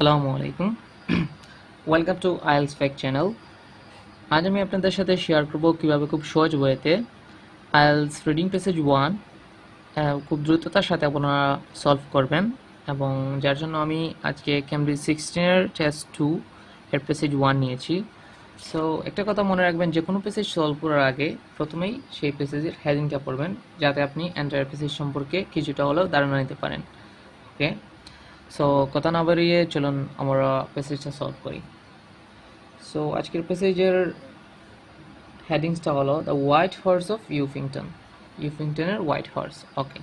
আসসালামু আলাইকুম welcome to আইএলটস fact channel. আজ আমি আপনাদের সাথে শেয়ার করব কিভাবে খুব সহজ ওয়েতে আইএলটস রিডিং প্যাসেজ 1 খুব দ্রুততার সাথে আপনারা সলভ করবেন, এবং যার জন্য আমি আজকে cam-16 এর টেস্ট 2 এর প্যাসেজ 1 নিয়েছি। সো একটা কথা মনে রাখবেন, যে কোনো প্যাসেজ সলভ করার আগে প্রথমেই সেই প্যাসেজের হেডিংটা পড়বেন, যাতে আপনি এন্টায়ার প্যাসেজ সম্পর্কে কিছুটা হলেও ধারণা নিতে পারেন। ওকে, সো কথা না বাড়িয়ে চলুন আমরা প্যাসেজটা সলভ করি। সো আজকের প্যাসেজের হেডিংসটা হলো দ্য হোয়াইট হর্স অফ ইউফিংটনের হোয়াইট হর্স। ওকে,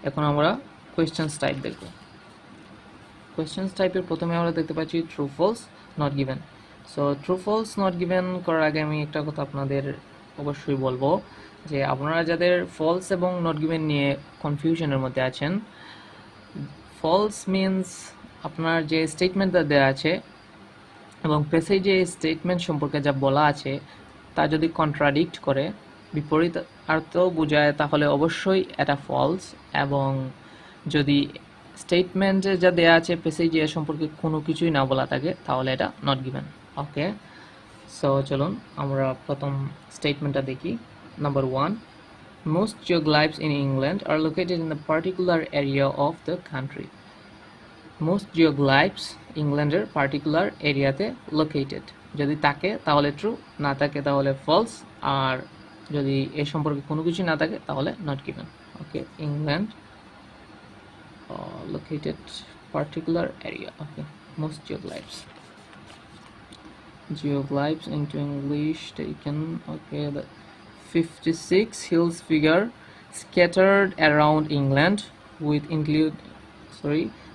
এখন আমরা কোয়েশ্চেন্স টাইপ দেখব। কোয়েশ্চেন্স টাইপের প্রথমে আমরা দেখতে পাচ্ছি true false not given. So true false not given করার আগে আমি একটা কথা আপনাদের অবশ্যই বলবো, যে আপনারা যাদের ফলস এবং নট গিভেন নিয়ে কনফিউশনের মধ্যে আছেন, ফলস মিনস আপনার যে স্টেটমেন্টটা দেওয়া আছে এবং প্যাসেজে স্টেটমেন্ট সম্পর্কে যা বলা আছে তা যদি কন্ট্রাডিক্ট করে, বিপরীত অর্থ বোঝায়, তাহলে অবশ্যই এটা ফলস। এবং যদি স্টেটমেন্টে যা দেওয়া আছে প্যাসেজে সম্পর্কে কোনো কিছুই না বলা থাকে, তাহলে এটা নট গিভেন। ওকে, সো চলুন আমরা প্রথম স্টেটমেন্টটা দেখি। Number 1, most geoglyphs in England are located in a particular area of the country. Most geoglyphs ইংল্যান্ডের পার্টিকুলার এরিয়াতে লোকেটেড। যদি থাকে তাহলে ট্রু, না থাকে তাহলে ফলস, আর যদি এ সম্পর্কে কোনো কিছু না থাকে তাহলে not given. Okay, England located particular area. Okay, most geoglyphs into English taken. Okay, the 56 hills figure scattered around England with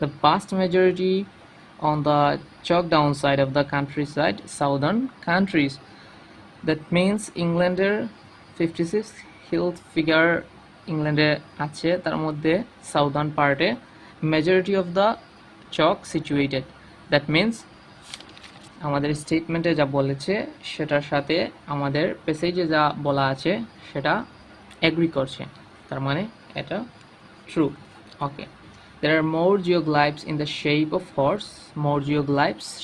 the vast majority on the chalk down side of the countryside, southern countries. That means Englander 56 hill figure Englander আছে, তার মধ্যে southern part A majority of the chalk situated. That means আমাদের স্টেটমেন্টে যা বলেছে সেটার সাথে আমাদের প্যাসেজে যা বলা আছে সেটা এগ্রি করছে, তার মানে এটা true. Okay, there are more geoglyphs in the shape of horse,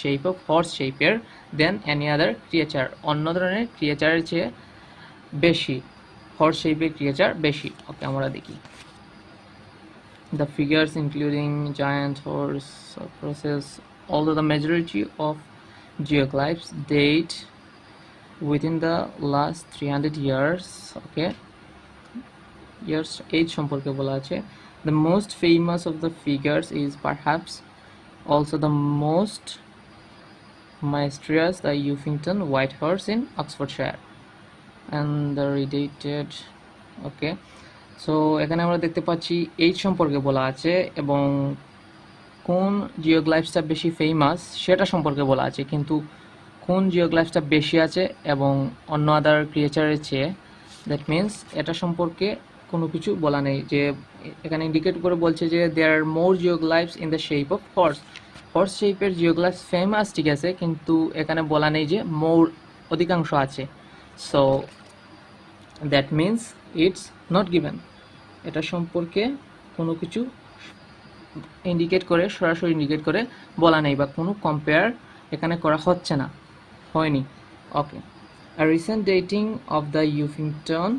shape of horse shape-এর than any other creature, অন্য ধরনের ক্রিয়েচারের চেয়ে বেশি হর্স শেপের ক্রিয়েচার বেশি। ওকে, আমরা দেখি the figures including giant horse process, although the majority of geoglyphs date within the last 300 years. Okay, years age সম্পর্কে বলা আছে। The most famous of the figures is perhaps also the most mysterious, the Ufington white horse in Oxfordshire, and the redated. Okay, so এখানে আমরা দেখতে পাচ্ছি age সম্পর্কে বলা আছে এবং কোন জিওগ্লাইফসটা বেশি ফেমাস সেটা সম্পর্কে বলা আছে, কিন্তু কোন জিওগ্লাইফসটা বেশি আছে এবং অন্য আদার ক্রিয়েচারের চেয়ে, দ্যাট মিনস এটা সম্পর্কে কোনো কিছু বলা নেই। যে এখানে ইন্ডিকেট করে বলছে যে there are more geoglyphs in the shape of horse শেপের জিওগ্লাইফস ফেমাস, ঠিক আছে, কিন্তু এখানে বলা নেই যে মোর অধিকাংশ আছে। So that means it's not given. এটা সম্পর্কে কোনো কিছু ইন্ডিকেট করে, সরাসরি ইন্ডিকেট করে বলা নেই, বা কোনো কম্পেয়ার এখানে করা হচ্ছে না, হয়নি। ওকে, a recent dating of the Ufington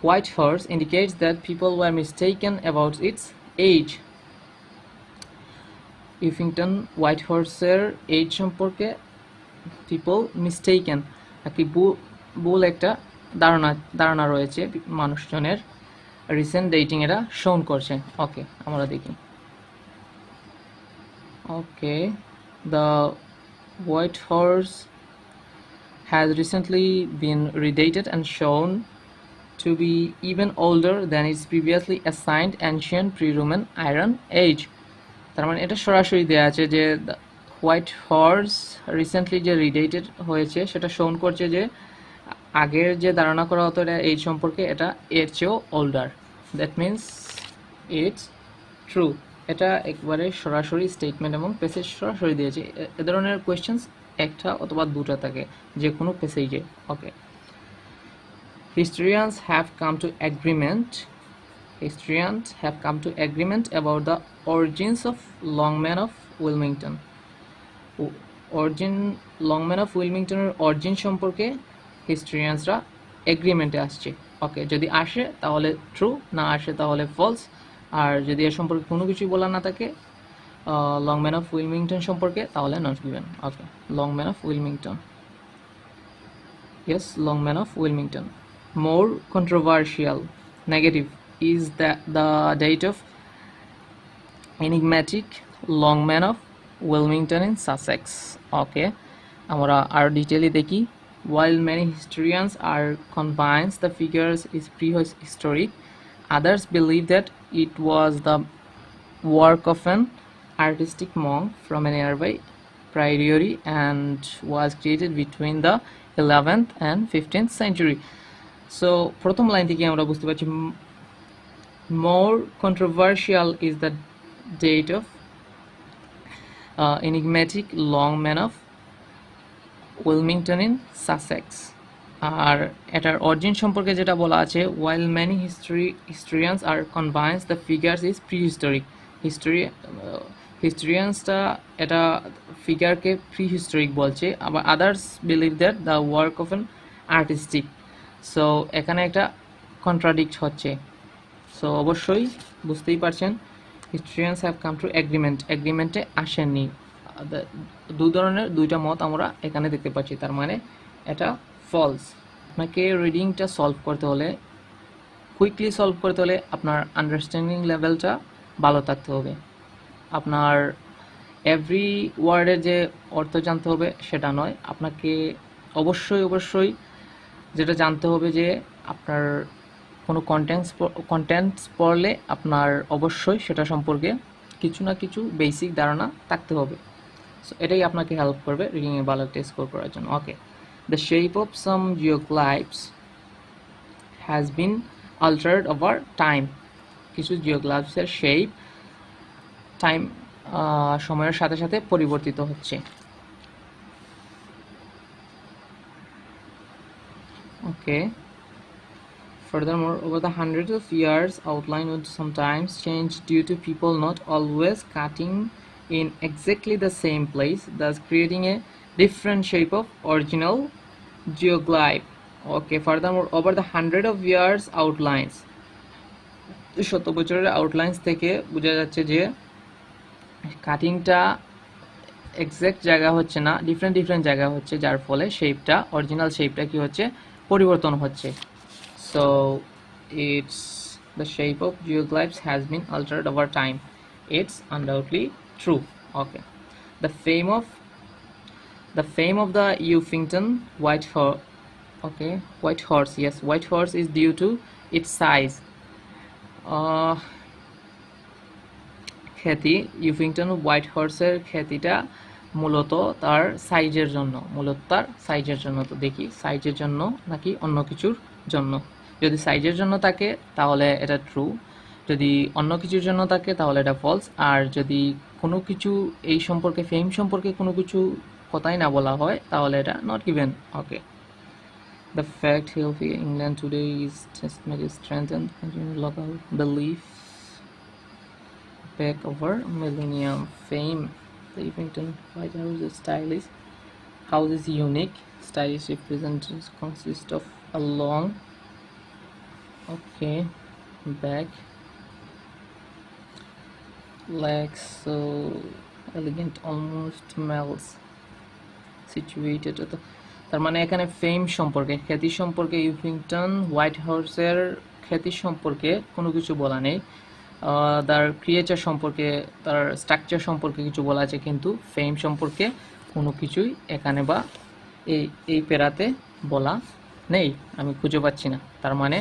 white horse indicates that people were mistaken about its age. Ufington white horse-এর এজ সম্পর্কে people mistaken, নাকি ভুল একটা ধারণা রয়েছে মানুষজনের, রিসেন্ট ডেটিং এটা শোন করছে। ওকে, আমরা দেখি। Okay, the white horse has recently been redated and shown to be even older than its previously assigned ancient pre-Roman Iron Age. তার মানে এটা সরাসরি দেওয়া আছে যে হোয়াইট হর্স রিসেন্টলি যে রিডেটেড হয়েছে সেটা শোন করছে যে আগের যে ধারণা করা হতো এটা এই সম্পর্কে, এটা এর চেয়েও older. That means it's true. এটা একবারে সরাসরি স্টেটমেন্ট এবং প্যাসেজ সরাসরি দিয়েছে। এ ধরনের কোয়েশ্চেন্স একটা অথবা দুটা থাকে যে কোনো প্যাসেজে। ওকে, historians have come to agreement about the origins of Longman of Wilmington. Origin Longman of উইলমিংটনের অরিজিন সম্পর্কে হিস্টোরিয়ানসরা এগ্রিমেন্টে আসছে। ওকে, যদি আসে তাহলে ট্রু, না আসে তাহলে ফলস। আর যদি এর সম্পর্কে কোনো কিছুই বলা না থাকে লংম্যান অফ উইলমিংটন সম্পর্কে, তাহলে not given. Okay, Longman of Wilmington, yes, longman of Wilmington. More controversial, negative, is the date of enigmatic longman of Wilmington in Sussex. Okay, আমরা আর ডিটেইলে দেখি। While many historians are convinced the figures is prehistoric, others believe that it was the work of an artistic monk from a nearby priory and was created between the 11th and 15th century. So প্রথম line থেকে আমরা বুঝতে পারছি more controversial is the date of enigmatic longman of Wilmington in Sussex. আর এটার origin সম্পর্কে যেটা বলা আছে, while many historians are convinced the figures is prehistoric, হিস্টোরিয়ানসটা এটা ফিগারকে প্রিহিস্টোরিক বলছে, আবার others believe that the work of an artistic. So এখানে একটা কন্ট্রাডিক্ট হচ্ছে। সো অবশ্যই বুঝতেই পারছেন হিস্টোরিয়ানস হ্যাভ কাম টু এগ্রিমেন্টে আসেননি। দু ধরনের দুইটা মত আমরা এখানে দেখতে পাচ্ছি, তার মানে এটা ফলস। আপনাকে রিডিংটা সলভ করতে হলে, কুইকলি সলভ করতে হলে আপনার আন্ডারস্ট্যান্ডিং লেভেলটা ভালো থাকতে হবে। আপনার এভরি ওয়ার্ডের যে অর্থ জানতে হবে সেটা নয়, আপনাকে অবশ্যই যেটা জানতে হবে যে আপনার কোনো কন্টেন্টস পড়লে আপনার অবশ্যই সেটা সম্পর্কে কিছু না কিছু বেসিক ধারণা থাকতে হবে। সো এটাই আপনাকে হেল্প করবে রিডিংয়ে ভালো একটা স্কোর করার জন্য। Okay, the shape of some geoglyphs has been altered over time. কিছু জিওগ্লাইফসের শেপ টাইম সময়ের সাথে সাথে পরিবর্তিত হচ্ছে। ওকে, furthermore, over the hundreds of years, outline would sometimes change due to people not always cutting in exactly the same place, thus creating a different shape of original geoglyph. Okay, furthermore, over the hundred of years, outlines, শত বছরের outlines থেকে বোঝা যাচ্ছে যে কাটিংটা exact জায়গা হচ্ছে না, ডিফারেন্ট জায়গা হচ্ছে, যার ফলে শেপটা, অরিজিনাল শেপটা কি হচ্ছে, পরিবর্তন হচ্ছে। So it's the shape of geoglyphs has been altered over time, it's undoubtedly true. Okay, the fame of the Ufington white horse, yes, white horse is due to its size. খ্যাতি, ইউফিংটন white হর্সের খ্যাতিটা মূলত তার সাইজের জন্য। তো দেখি সাইজের জন্য নাকি অন্য কিছুর জন্য। যদি সাইজের জন্য থাকে তাহলে এটা ট্রু, যদি অন্য কিছুর জন্য থাকে তাহলে এটা ফলস। আর যদি কোনো কিছু এই সম্পর্কে, ফেম সম্পর্কে কোনো কিছু কথাই না বলা হয় তাহলে এটা not given. Okay, the fact healthy England today is testament strengthened continued local belief back over millennium fame. The Ufington White House is unique. Stylish representations consist of a long back, legs so elegant almost males situated at the, তার মানে এখানে ফেম সম্পর্কে, খ্যাতি সম্পর্কে, ইউফিংটন white হাউসের খ্যাতি সম্পর্কে কোনো কিছু বলা নেই। তার ক্রিয়েচার সম্পর্কে, তার স্ট্রাকচার সম্পর্কে কিছু বলা আছে, কিন্তু ফেম সম্পর্কে কোনো কিছুই এখানে বা এই পেরাতে বলা নেই, আমি খুঁজে পাচ্ছি না। তার মানে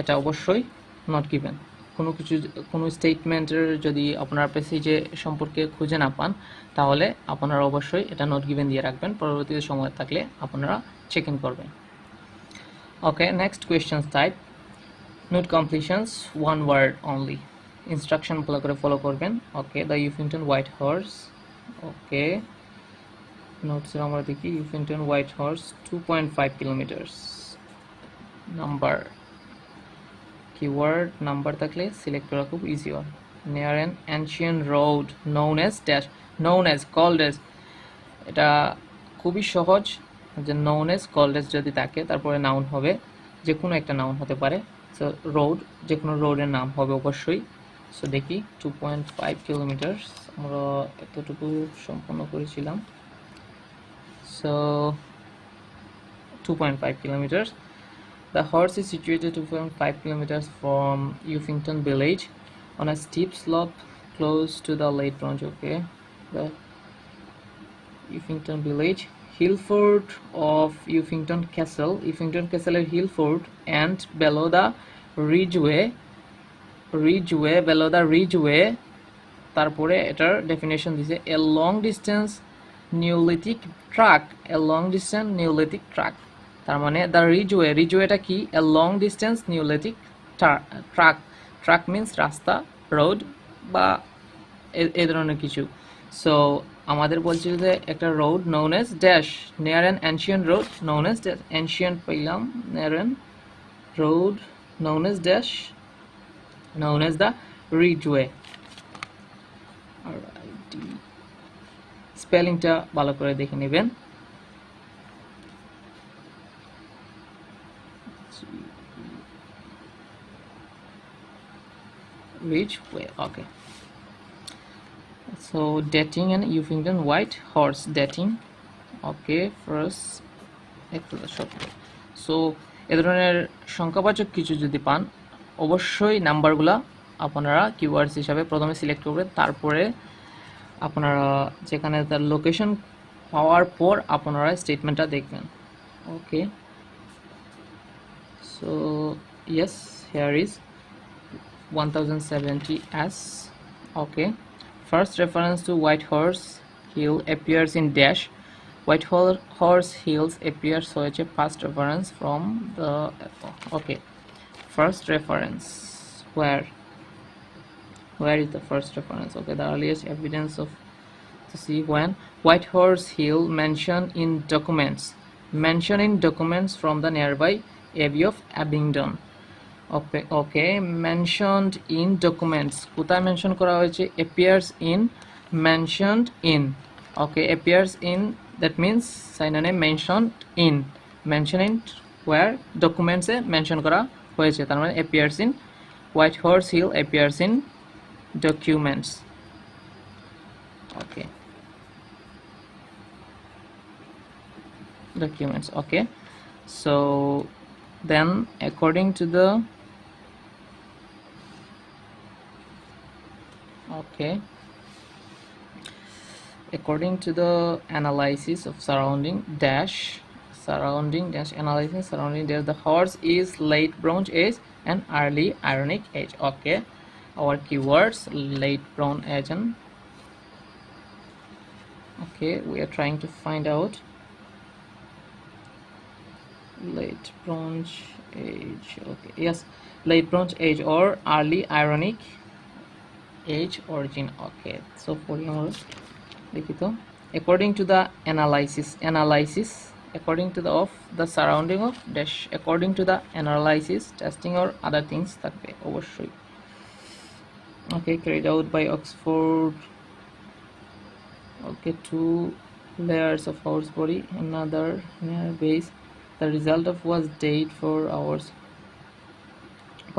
এটা অবশ্যই নট গিভেন। কোনো স্টেটমেন্টের যদি আপনার প্যাসেজে সম্পর্কে খুঁজে না পান তাহলে আপনারা অবশ্যই এটা নট গিভেন দিয়ে রাখবেন, পরবর্তী সময় থাকলে আপনারা চেক ইন করবেন। Okay, next question type note completions one word only. Instruction ভালো করে ফলো করবেন। Okay, the Uffington white horse. Okay, নোটসের আমরা দেখি Uffington white horse 2.5 kilometres. Number, keyword number থাকলে সিলেক্ট করা খুব ইজি হয়। near an ancient road known as called as এটা খুবই সহজ, যে নোন এজ কল্ড এজ যদি থাকে তারপরে নাউন হবে, যে কোনো একটা নাউন হতে পারে। সো রোড, যে কোনো রোডের নাম হবে অবশ্যই। সো দেখি 2.5 কিলোমিটার আমরা এতটুকু সম্পন্ন করেছিলাম। So 2.5 kilometers. The horse is situated 2.5 kilometers from Ufington village on a steep slope close to the lake branch. Okay, the Ufington village, Hillfort of Ufington Castle, Ufington Castle Hillfort, and below the ridgeway, below the ridgeway. তারপরে এটার definition দিছে, a long distance Neolithic track, a long distance Neolithic track। তার মানে the রিজওয়েটা কি, a long distance Neolithic track means রাস্তা, road বা এই ধরনের কিছু। সো আমাদের বলছিল যে একটা road known as dash near an ancient road known as dash, ancient পাইলাম, near an road known as dash known as the ridgeway। স্পেলিংটা ভালো করে দেখে নেবেন। ridgeway, okay. So dating and Ufington white horse, dating, okay, first একটু short. So এ ধরনের সংখ্যাবাচক কিছু যদি পান অবশ্যই নাম্বারগুলা আপনারা কিওয়ার্ডস হিসাবে প্রথমে সিলেক্ট করবেন, তারপরে আপনারা যেখানে তার লোকেশন পাওয়ার পর আপনারা স্টেটমেন্টটা দেখবেন। Okay, so yes, here is 1070s। okay, first reference to white horse hill appears in dash, white horse hills appears, so it's a past reference from the, okay, first reference, where is the first reference? Okay, the earliest evidence of, to see when white horse hill mentioned in documents from the nearby abbey of Abingdon। okay, mentioned in documents, কোথায় mention করা হয়েছে, appears in, mentioned in, okay, appears in, that means synonym mentioned in, where documents A mention করা হয়েছে, তার মানে appears in, white horse hill appears in documents। okay, documents, okay, so then according to the, okay, according to the analysis of surrounding dash analysis surrounding dash, the horse is late Bronze Age and early Ionic Age। okay, our keywords late Bronze Age and, okay, we are trying to find out late Bronze Age, okay, yes, late Bronze Age or early Ionic Age origin। okay, so for your লিখিত, according to the analysis according to the of the surrounding of dash, according to the analysis testing or other things থাকবে অবশ্যই। okay, carried out by Oxford, okay, 2 layers of horse body, another near base, the result of was date for hours,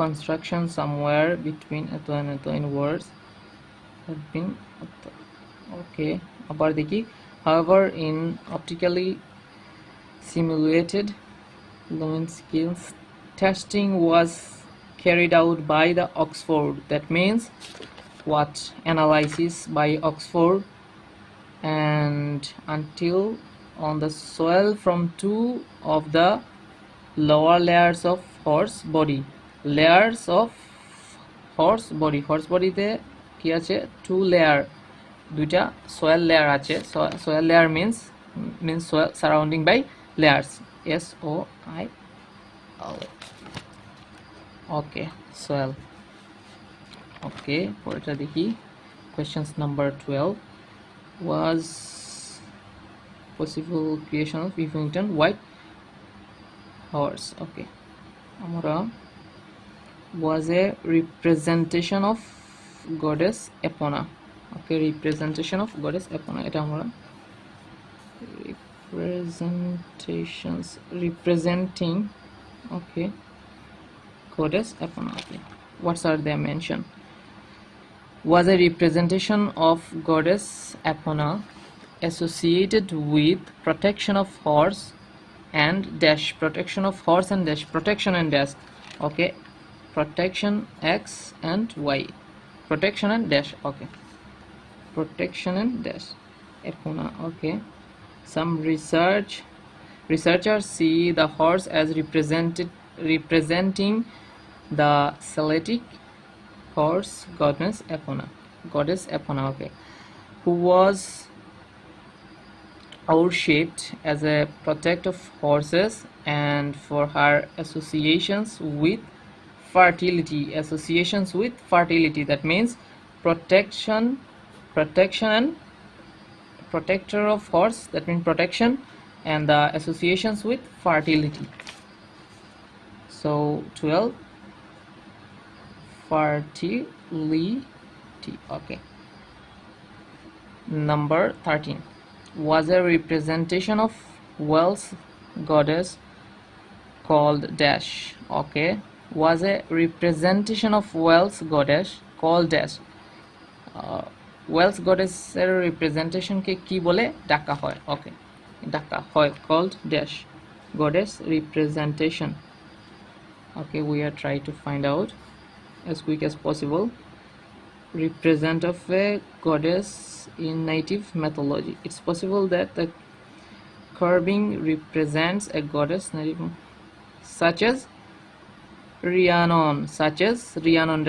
construction somewhere between in words have been, okay, আবার দেখি, however in optically simulated loan skills testing was carried out by the Oxford, that means what, analysis by Oxford, and until on the soil from 2 of the lower layers of horse body, layers of horse body তে কি আছে, 2 layer, দুইটা soil layer আছে, soil layer means soil surrounding by layers, SOIL, okay, soil। okay, পরেরটা দেখি, questions number 12 was possible creation of Ufington white horse। okay, আমরা was a representation of goddess Epona। okay, representation of goddess Epona, এটা আমরা representing okay goddess Epona. Okay, what are they mentioned? Was a representation of goddess Epona associated with protection of horse and dash, protection of horse and dash, protection and dash. Okay, protection X and Y, protection and dash. Okay, protection and dash Epona. Okay, some researchers see the horse as representing the Celtic horse goddess Epona. Okay, who was worshipped as a protector of horses and for her associations with fertility. That means protection and protector of horse, that means protection, and the associations with fertility. So 12, fertility. Okay, number 13 was a representation of Welsh goddess called dash. Okay, was a representation of Welsh goddess called dash. Welsh goddess এর representation কে কি বলে ডাকা হয়? Okay, ডাকা হয় called dash, goddess representation. Okay, we are trying to find out as quick as possible. Represent of a goddess in native mythology. It's possible that the carving represents a goddess native, such as Rhiannon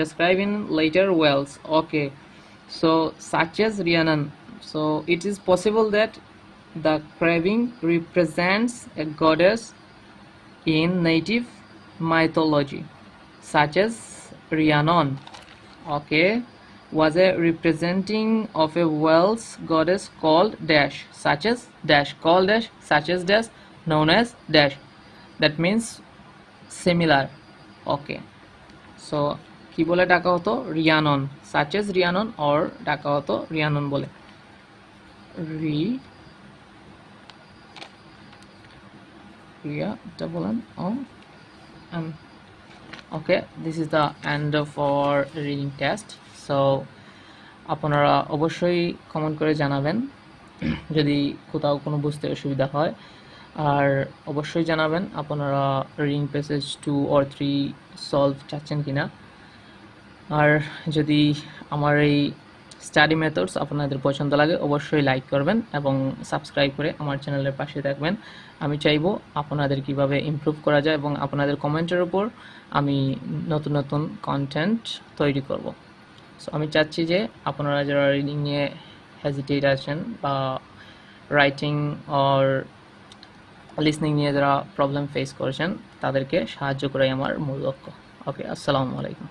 described in later Wales. Okay, so such as Rhiannon, so it is possible that the carving represents a goddess in native mythology such as Rhiannon. Okay, was a representing of a Welsh goddess called dash, such as dash, called dash, such as dash, known as dash. That means similar. Okay, so কি বলে ডাকা হতো? Rhiannon, such as Rhiannon, or ডাকা হতো Rhiannon বলে Okay, this is the end of our reading test. So আপনারা অবশ্যই comment করে জানাবেন যদি কোথাও কোনো বুঝতে অসুবিধা হয়, আর অবশ্যই জানাবেন আপনারা রিডিং প্যাসেজ 2 or 3 সলভ চাচ্ছেন কিনা। আর যদি আমার এই স্টাডি মেথডস আপনাদের পছন্দ লাগে অবশ্যই লাইক করবেন এবং সাবস্ক্রাইব করে আমার চ্যানেলের পাশে থাকবেন। আমি চাইবো আপনাদের কিভাবে ইমপ্রুভ করা যায় এবং আপনাদের কমেন্টের উপর আমি নতুন নতুন কন্টেন্ট তৈরি করব। সো আমি চাচ্ছি যে আপনারা যারা রিডিং নিয়ে হেজিটেট আছেন বা রাইটিং অর লিসনিং নিয়ে যারা প্রবলেম ফেস করছেন তাদেরকে সাহায্য করাই আমার মূল লক্ষ্য। ওকে, আসসালামু আলাইকুম।